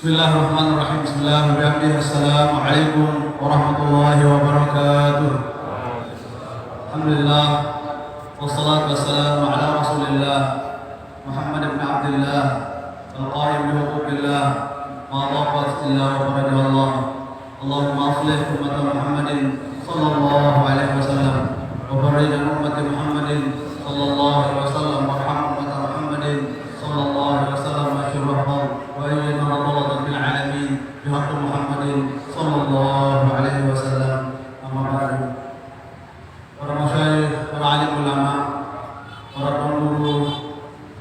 Bismillahirrahmanirrahim. Bismillahirrahmanirrahim. Assalamualaikum warahmatullahi wabarakatuh. Alhamdulillah. Wassalatu wassalamu ala Rasulillah Muhammad ibn Abdullah al-qaim bi huquqillah ma dhaqat illa wa farajahullah. Allahumma aslih ummat Muhammadin sallallahu alaihi wasallam wa barik ummat Muhammadin sallallahu alaihi wasallam wa rahmat ummat Muhammadin sallallahu alaihi wasallam wa syurahum wa ayyana radallahu bil alamin bi haqqi Muhammadin sallallahu alaihi wasallam. Amma ba'du. Para masyayikh, para alim ulama, para pengguru,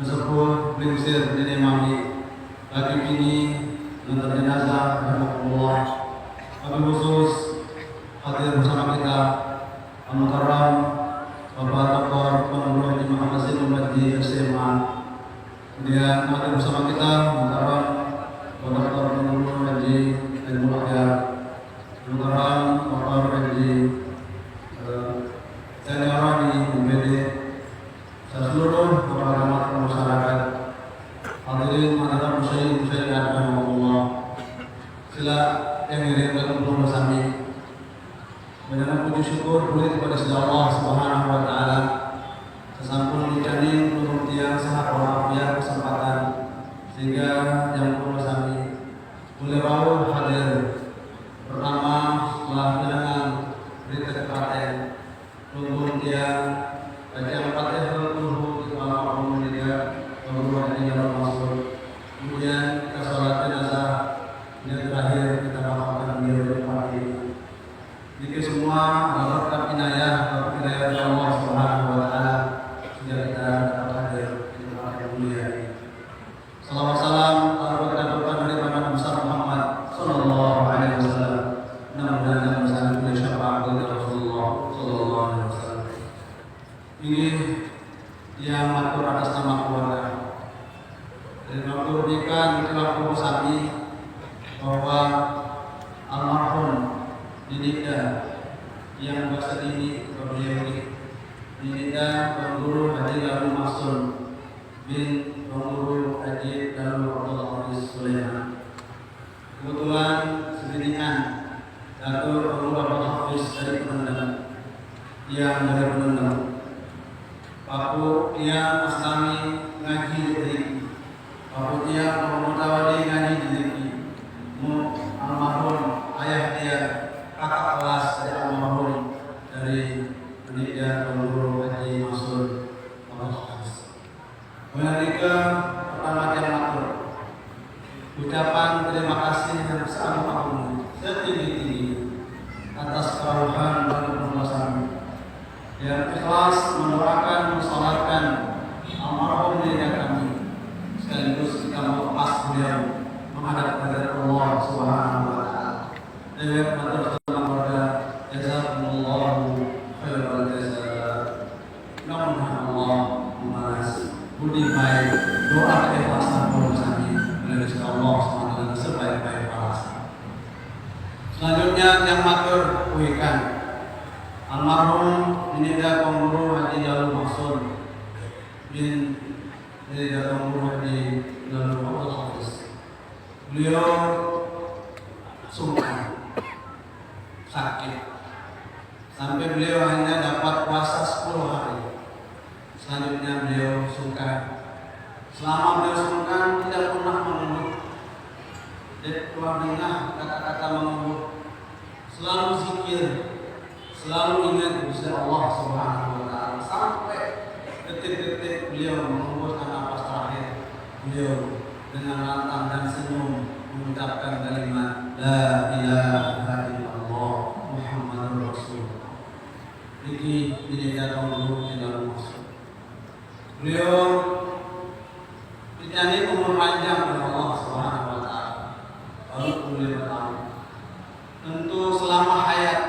pesepuh, prinsip dan imami, lagi kini menanti jenazah rahmatullah. Wabil khusus hadir bersama kita Al-Mukarram Bapak Dr. Pengguru Haji Muhammad Zainul di SMA. Kemudian hadir bersama kita Al-Mukarram Bapak Dr. Pengguru Haji Zainul Ahyar, Al-Mukarram Bapak Haji senior di UPD, seluruh kepada masyarakat, hadirin hadirat musyawarah rahmatullah. Sila yang dirindukan untuk bersami. Mendengar puji syukur boleh kepada Allah Subhanahu wa taala. Sesampun dicani turun tiang sehat walafiat kesempatan sehingga yang perlu bersami boleh rawuh hadir. Pertama setelah dengan berita kepaten Lumpur dia baca Al-Fatihah dulu di malam umum dia kemudian dia masuk. Kemudian kita salat jenazah dan terakhir kita maafkan dia di tempat ini. Jika semua berkat inayah Allah Subhanahu wa taala sehingga kita dapat hadir di tempat yang mulia ini. Salawat salam kepada Nabi besar Muhammad sallallahu alaihi wasallam. Mudah-mudahan bersama dengan syafaat dari Rasulullah sallallahu alaihi wasallam. Ini yang matur atas nama keluarga. Dan matur berikan telah bersami bahwa almarhum Dinda yang bahasa ini beliau Dinda Pengguru Haji Lalu Masul bin Pengguru Haji Lalu Abdullah Sulaiman. Kebetulan sebenarnya Datuk Pengguru Abdul Hafiz dari Penendang yang dari Penendang Paku yang Aslami ngaji dari Paku yang Mutawadi ngaji dari almarhum ayah dia kakak kelas dari almarhum dari pendidikan Pengguru Haji Masul Abdul Hafiz. Menarika pertama yang matur ucapan terima kasih yang seagung-agungnya setinggi-tinggi atas keruhan dan penjelasan yang ikhlas mendoakan mensolatkan almarhum diri kami sekaligus kita melepas beliau menghadap kepada Allah Subhanahu wa taala. Dan matur kepada jazakumullahu khairal jazaa. Mudah-mudahan Allah membalas budi baik doa keikhlasan kami melalui Allah Subhanahu wa taala sebaik-baik balasan. Selanjutnya yang matur kuikan almarhum Dinda Pengguru Haji Lalu Masul bin Dinda Pengguru Haji Lalu Abdul Hafiz. Beliau sungkan sakit sampai beliau hanya dapat puasa 10 hari. Selanjutnya beliau sungkan. Selama beliau sungkan tidak pernah mengeluh. Dan keluar dengar kata-kata mengeluh. Selalu zikir, selalu ingat Gusti Allah Subhanahu wa taala sampai detik-detik beliau menghembuskan napas terakhir. Beliau dengan lantang dan senyum mengucapkan kalimat la ilaha illallah Muhammadur Rasulullah. Ini dijadikan guru di dalam masuk. Beliau dicari umur panjang oleh Allah Subhanahu wa taala. Lalu beliau bertahan. Tentu selama hayat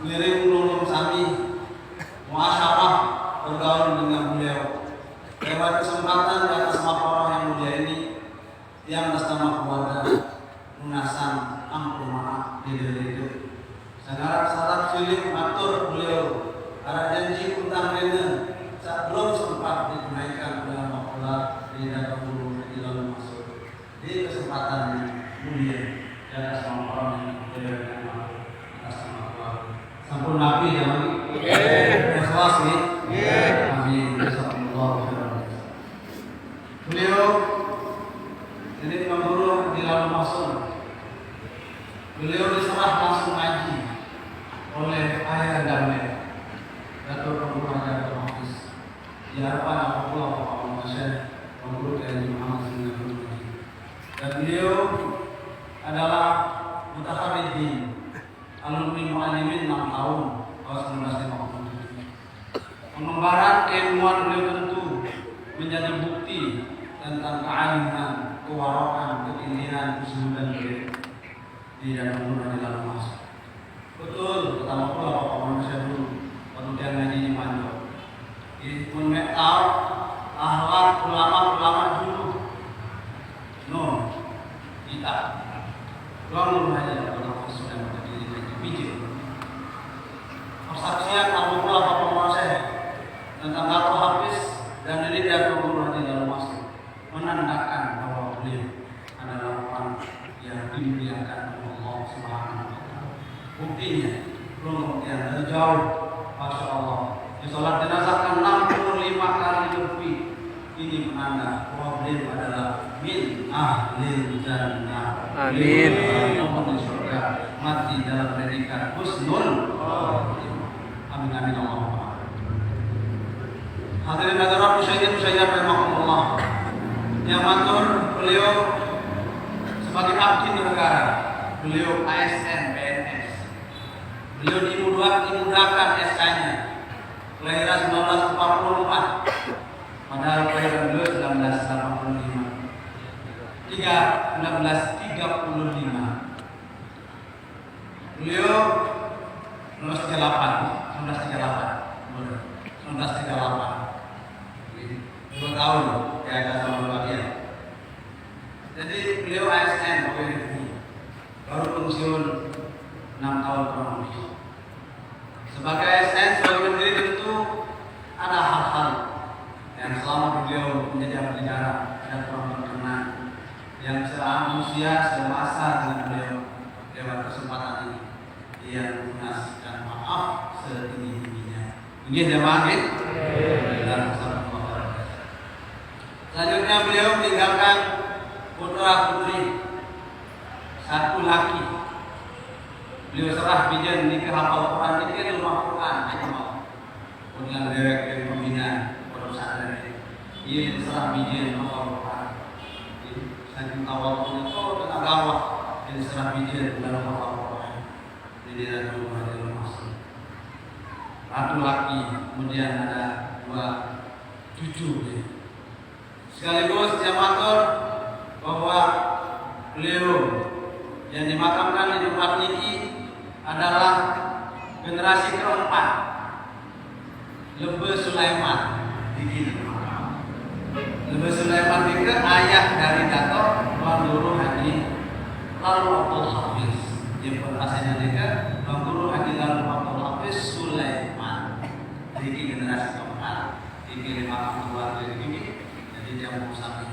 ngiring nulung sami muasyarah bergaul dengan beliau lewat kesempatan di atas maparah yang mulia ini yang atas nama keluarga lunasan ampun maaf diri sangat syarat cilik matur beliau ada janji utang rene saat belum sempat ditunaikan oleh makhluk di dalam guru di dalam masuk di kesempatan rapi ya Mami. Ikhlas nih. Amin. Jazakumullah khairan. Beliau jadi Imam Guru di Lalu Masuk. Beliau diserah langsung ngaji oleh ayah damai Datuk Guru Datuk Hafiz. Diharapkan apapun Bapak Masyarakat Guru dari Muhammad SAW. Dan beliau adalah mutakharirin alumni Muallimin 6 tahun tahun 1957. Pengembaraan keilmuan beliau tentu menjadi bukti tentang kealiman, kewarakan, ketindihan, kesuburan beliau di dalam umur di dalam masa. Betul, pertama pula Bapak manusia dulu, kemudian ngajinya panjang. Ini pun tahu akhlak ulama dulu. No, kita. Lalu hanya orang sudah berdiri dan dipijit. Persaksian Abu Bakar Bapak manusia tentang Datuk Hafiz dan ini dia guru di dalam masjid menandakan bahwa beliau adalah orang yang dimuliakan oleh Allah Subhanahu wa taala. Buktinya belum dari jauh, masya Allah. Di sholat jenazah 65 kali lebih. Ini menanda bahwa beliau adalah min ahli jannah. Amin. Nomor di surga mati dalam predikat husnul. Amin amin Allah. Hadirin hadirat musyair rahimakumullah. Yang matur beliau sebagai abdi negara, beliau ASN PNS. Beliau dimudahkan SK-nya. Kelahiran 1944. Padahal kelahiran beliau 1985. 1935. Beliau 1938. 2 tahun di atas sama bagian. Jadi beliau ASN baru pensiun 6 tahun kurang lebih. Sebagai ASN sebagai menteri tentu ada hal-hal yang selama beliau menjadi abdi negara ada kurang berkenan yang selama usia semasa dengan beliau lewat kesempatan ini dia lunas dan maaf setinggi-tingginya. Ini jemaah dan selanjutnya beliau meninggalkan putra putri 1 laki. Beliau serah bijen nikah hafal Quran nikah rumah Quran aja mau. Kemudian derek dari pembina perusahaan ini. Ia serah bijen hafal Quran. Saking tawakulnya tentang dakwah dan serah bijen dalam hafal Quran. Jadi ada rumah masuk. 1 laki, kemudian ada 2 cucu. Sekaligus dia matur bahwa beliau yang dimakamkan di tempat ini adalah generasi keempat Lebe Sulaiman Lebe Sulaiman itu ayah dari Datuk Tuan Guru Haji Lalu Abdul Hafiz. Yang berasanya juga Tuan Guru Haji Lalu Abdul Hafiz Sulaiman. Jadi generasi keempat dikirim makam keluarga ini. Jadi dia berusaha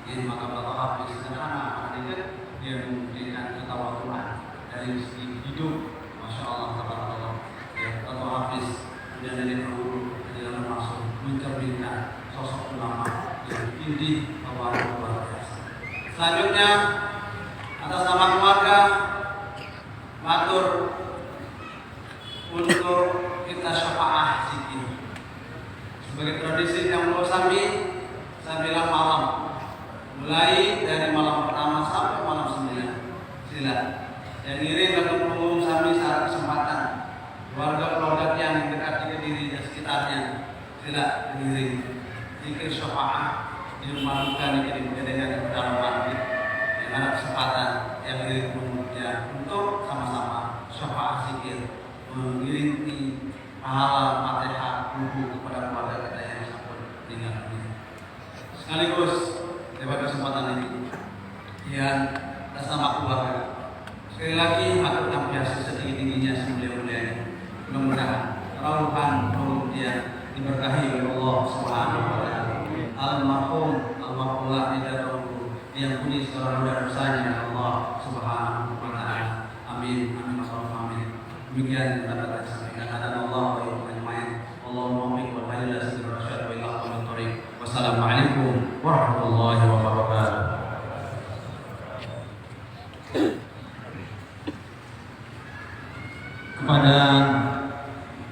ini makam Datuk Hafiz karena adik dia memberikan ketawaduan dari segi hidup. Masya Allah, tabarakallah. Ya, Datuk Hafiz dan dari guru di dalam masuk mencerminkan sosok ulama yang tinggi, tawadhu luar biasa. Selanjutnya atas nama keluarga matur untuk kita syafaah zikir. Sebagai tradisi yang mau sami saya bilang malam, mulai dari malam pertama sampai malam 9. Sila. Yang ngiring dan umum sami secara kesempatan. Keluarga yang dekat dengan diri dan sekitarnya. Sila ngiring. Zikir syafaat di rumah duka dikirim dengan kedalaman. Yang ada kesempatan yang ngiring kemudian untuk sama-sama syafaat zikir mengiringi pahala Fatihah wudhu kepada keluarga kita yang sakit dengan dunia. Sekaligus lewat kesempatan ini yang atas nama keluarga sekali lagi aku biasa setinggi-tingginya semulia-mulianya mudah-mudahan rauhan roh dia diberkahi oleh Allah Subhanahu wa taala. Almarhum almarhumlah hidayatuhu diampuni segala dosa dosanya oleh Allah Subhanahu wa taala. Amin amin amin. Demikian dapat saya sampaikan. Allah wa yu'min. Allahumma amin wa halil asir rasyad wa ilah wa tariq. Wassalamualaikum warahmatullahi wabarakatuh. Kepada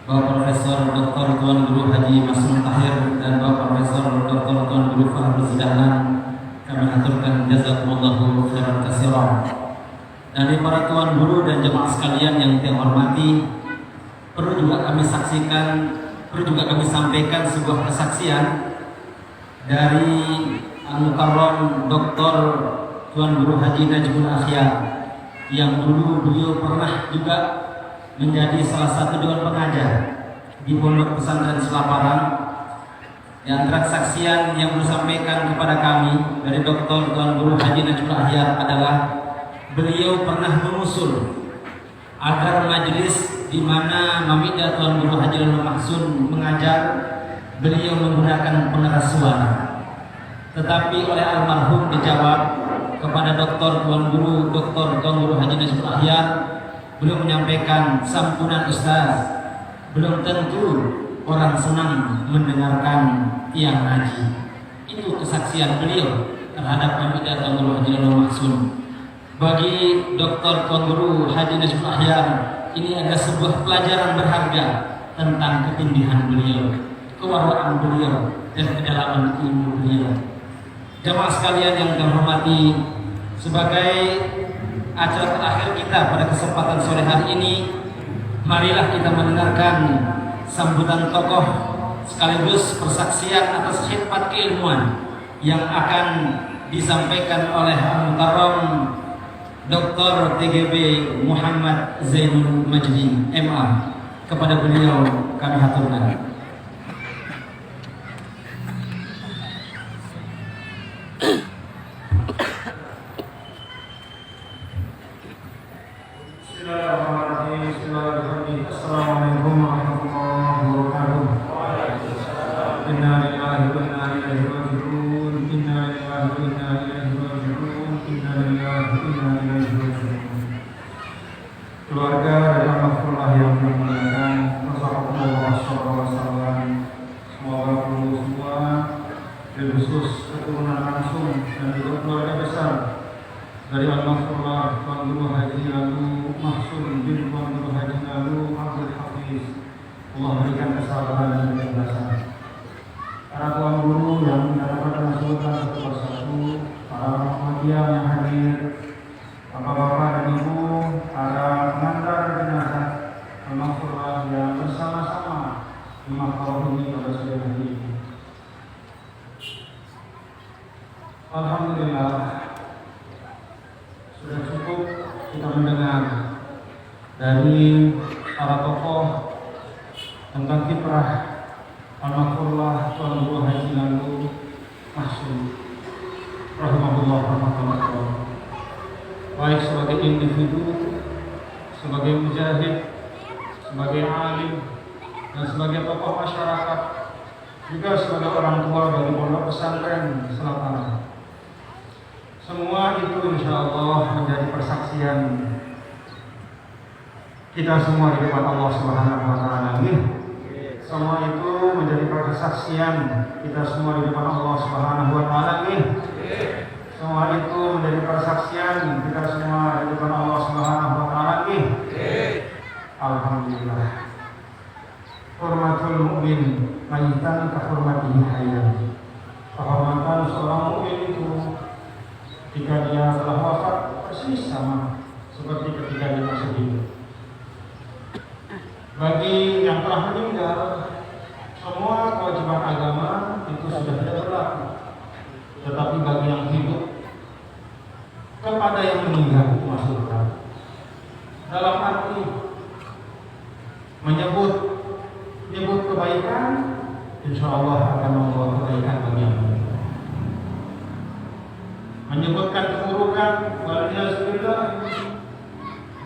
Bapak Profesor Dr. Tuan Guru Haji Masrur Tahir dan Bapak Profesor Dr. Tuan Guru Fahruz Dahlan, kami aturkan jazakumullahu khairan katsiran. Dari para tuan guru dan jemaah sekalian yang saya hormati, perlu juga kami sampaikan sebuah kesaksian dari Al-Mukarram Dr. Tuan Guru Haji Najmul Akhyar, yang dulu beliau pernah juga menjadi salah satu dewan pengajar di Pondok Pesantren Selaparan. Di antara kesaksian yang disampaikan kepada kami dari Dr. Tuan Guru Haji Najmul Akhyar adalah beliau pernah mengusul agar majelis di mana Mamida Tuan Guru Haji Lano Mahsun mengajar, beliau menggunakan pengeras suara. Tetapi oleh almarhum dijawab kepada Dr. Tuan Guru Haji Najmul Akhyar, beliau menyampaikan, sampunan Ustaz, belum tentu orang senang mendengarkan tiang ngaji. Itu kesaksian beliau terhadap Mamida Tuan Guru Haji Lano Mahsun. Bagi Dr. Tuan Guru Haji Najmul Akhyar, ini adalah sebuah pelajaran berharga tentang ketindihan beliau, kewaraan beliau, dan kedalaman ilmu beliau. Jemaah sekalian yang terhormati, sebagai acara terakhir kita pada kesempatan sore hari ini, marilah kita mendengarkan sambutan tokoh sekaligus persaksian atas khidmat keilmuan yang akan disampaikan oleh Al-Mukarram Dr. TGB Muhammad Zainul Majdi MA. Kepada beliau kami haturkan. Bismillahirrahmanirrahim. Assalamualaikum warahmatullahi wabarakatuh. Inna lillahi wa inna ilaihi raji'un. Inna lillahi wa inna ilaihi raji'un. Inna lillahi wa inna ilaihi raji'un. Keluarga dan rahmatullah yang dimuliakan, wassalamualaikum wasallam. Semoga perlu semua, khusus keturunan langsung dan juga keluarga besar dari Al-Mahfurullah Tuan Guru Haji Lano Mahsun bin Tuan Guru Haji Lano Abdul Hafiz, Allah berikan kesabaran dan keikhlasan. Para tuan guru yang mendapatkan sambutan satu persatu, para Muhammadiyah yang hadir, bapak-bapak dan ibu, para pengantar jenazah Al-Mahfurullah yang bersama-sama di makam ini pada sore hari ini. Alhamdulillah, sudah cukup kita mendengar dari para tokoh tentang kiprah Al-Mahfurullah Tuan Guru Haji Lano Mahsun rahimahullah rahmatullah, baik sebagai individu, sebagai mujahid, sebagai alim, dan sebagai tokoh masyarakat, juga sebagai orang tua bagi pondok pesantren Selaparan. Semua itu insya Allah menjadi persaksian kita semua di depan Allah Subhanahu wa Ta'ala. Semua itu menjadi persaksian kita semua di depan Allah Subhanahu wa Ta'ala. Semua itu menjadi persaksian kita semua di depan Allah Subhanahu wa Ta'ala. Alhamdulillah. Hurmatul mu'min mayitan kahurmatihi hayyan. Kehormatan seorang mukmin itu ketika dia telah wafat persis sama seperti ketika dia masih hidup. Bagi yang telah meninggal, semua kewajiban agama itu sudah tidak berlaku. Tetapi bagi yang hidup, kepada yang meninggal itu masih berlaku. Dalam arti menyebut kebaikan, insya Allah akan membawa kebaikan bagi yang meninggal. Menyebutkan keburukan, waliyahzubillah,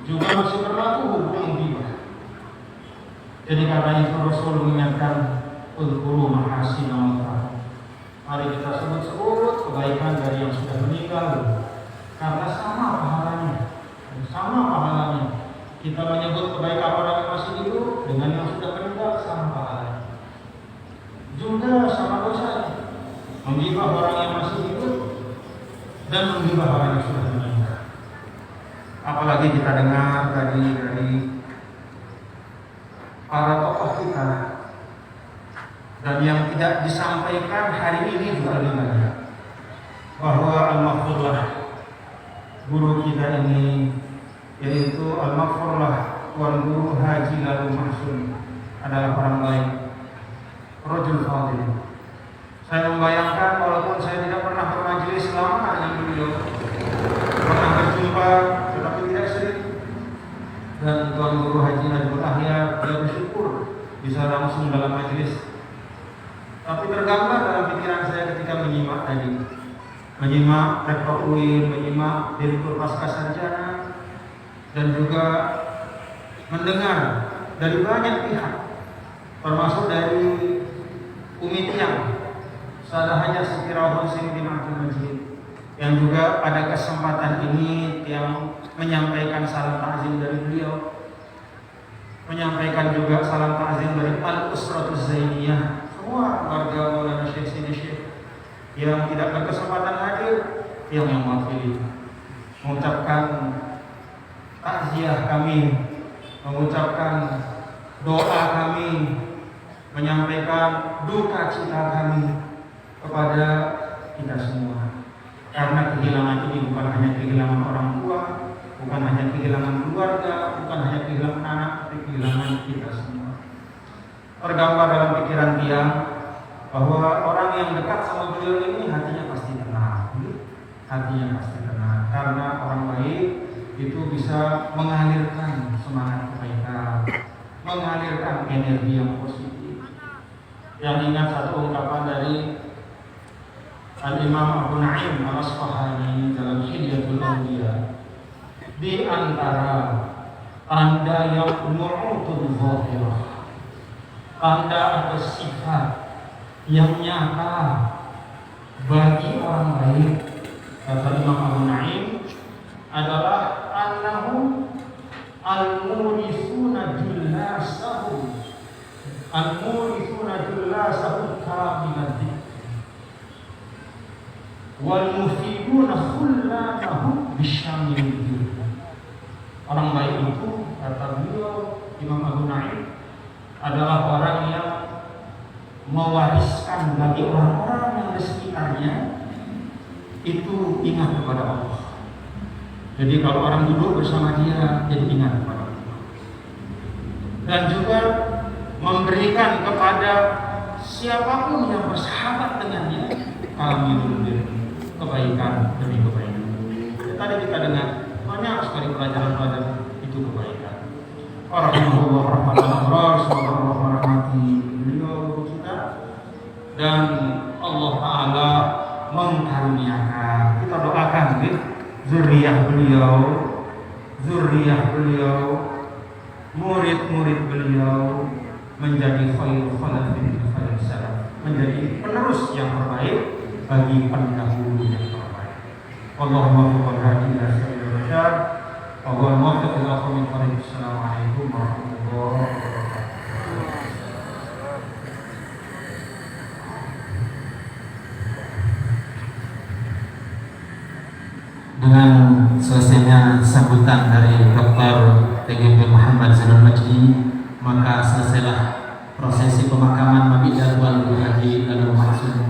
juga masih berlaku hukum ghibah. Jadi karena itu Rasul mengingatkan uzkuru mahasinallahi. Mari kita sebut kebaikan dari yang sudah meninggal, karena sama pahalanya Kita menyebut kebaikan orang yang masih hidup dengan yang sudah meninggal sama pahalanya. Juga sama dosanya. Menggibah orang yang masih hidup dan menggibah orang yang sudah meninggal. Apalagi kita dengar tadi dari para tokoh kita, dan yang tidak disampaikan hari ini juga lebih banyak, bahwa al-maghfurlah guru kita ini, yaitu al-maghfurlah Tuan Guru Haji Lalu Mahsun, adalah orang baik, rajul fadil. Saya membayangkan walaupun saya tidak pernah bermajelis lama dengan beliau, pernah berjumpa tetapi tidak sering, dan Tuan Guru Haji Najmul Ahya dia bersyukur bisa langsung dalam majelis. Tapi tergambar dalam pikiran saya ketika menyimak tadi, menyimak Rektor UIN, menyimak Direktur Pascasarjana, dan juga mendengar dari banyak pihak, termasuk dari Umi Tiang, Salah Haja Sekirah Husain bin Abdul Majid, yang juga pada kesempatan ini yang menyampaikan salam takzim dari beliau, menyampaikan juga salam takzim dari Al-Usratuz Zainiyah, semua warga Maulana Syekh Sini Syekh yang tidak berkesempatan hadir, yang mewakili, mengucapkan takziah kami, mengucapkan doa kami, menyampaikan duka cita kami kepada kita semua. Karena kehilangan ini bukan hanya kehilangan orang tua, bukan hanya kehilangan keluarga, bukan hanya kehilangan anak, tapi kehilangan kita semua. Tergambar dalam pikiran dia bahwa orang yang dekat sama beliau ini hatinya pasti tenang, hatinya pasti tenang, karena orang baik itu bisa mengalirkan semangat kebaikan, mengalirkan energi yang positif. Yang ingat satu ungkapan dari Al-Imam Abu Naim Al-Asfahani dalam Hilyatul Awliya, di antara tanda yang mu'utun zahirah, tanda atau sifat yang nyata bagi orang baik, kata Imam Abu Naim, adalah annahum al-murisuna jullasahum kamiladzi wal mufiduna khullanahum bisyamil. Orang baik itu, kata beliau Imam Abu Naim, adalah orang yang mewariskan bagi orang-orang yang di sekitarnya itu ingat kepada Allah. Jadi kalau orang duduk bersama dia, jadi ingat kepada Allah. Dan juga memberikan kepada siapapun yang bersahabat dengannya kamilul birri, kebaikan demi kebaikan. Tadi kita dengar banyak sekali pelajaran-pelajaran itu kebaikan. Rahimahullah rahmatan abrar, semoga Allah merahmati beliau kita dan Allah Ta'ala mengkaruniakan. Kita doakan zuriyah beliau, murid-murid beliau menjadi khairul khalafin khairul salaf, menjadi penerus yang terbaik bagi pendahulu yang terbaik. Allahumma faqad hadina sayyidul bashar wa huwa al-muwaffiq ila aqwamil thariq. Assalamualaikum warahmatullahi wabarakatuh. Dengan selesainya sambutan dari Dr. TGP Muhammad Zainul Majdi, maka selesailah prosesi pemakaman Mabit Jadwal Haji Lalu Mahsun.